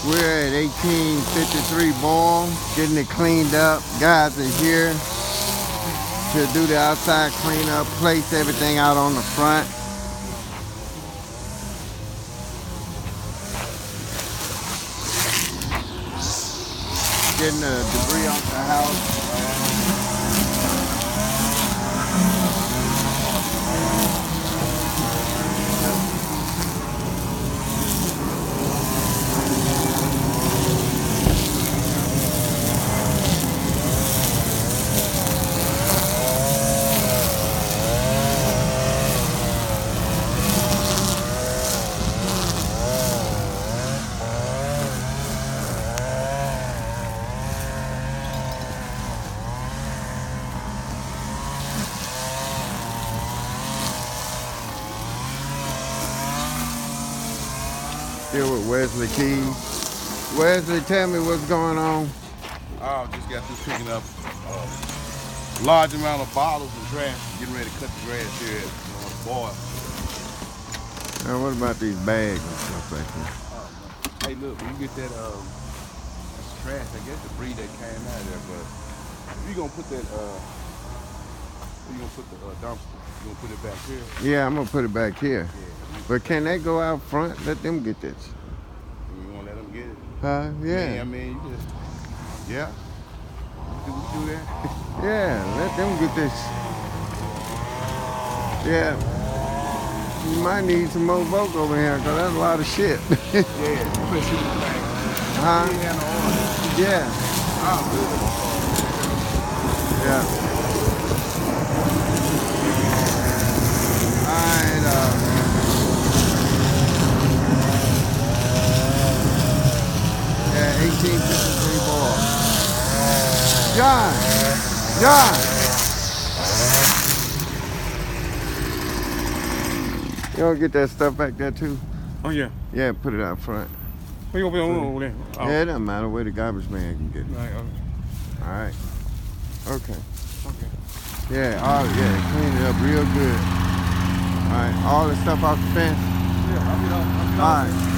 We're at 1853 Boyle, getting it cleaned up. Guys are here to do the outside cleanup, place everything out on the front. Getting the debris off the house. Here with Wesley Keys. Wesley, tell me what's going on. Just got through picking up a large amount of bottles and trash, getting ready to cut the grass here at Boyle. Now, what about these bags and stuff like this? Hey, look, when you get that that's trash, I guess debris that came out of there, but if you're gonna put that, you gonna put the dumpster, you gonna put it back here? Yeah, I'm gonna put it back here. Yeah. But can they go out front? Let them get this. You wanna let them get it? Yeah. I mean, you just, yeah. Do we do that? Yeah, let them get this. Yeah. You might need some more folk over here, because that's a lot of shit. Yeah, especially the thing. Huh? We had no order. Yeah. Oh, good. Yeah. Alright, yeah, 1853 Boyle. John! You gonna get that stuff back there too? Oh, yeah. Yeah, put it out front. Where you gonna put it over there? Oh. Yeah, it doesn't matter where the garbage man can get it. Right, Alright. Okay. okay. Yeah, clean it up real good. Alright, all the stuff off the fence? Yeah, I'll be Alright.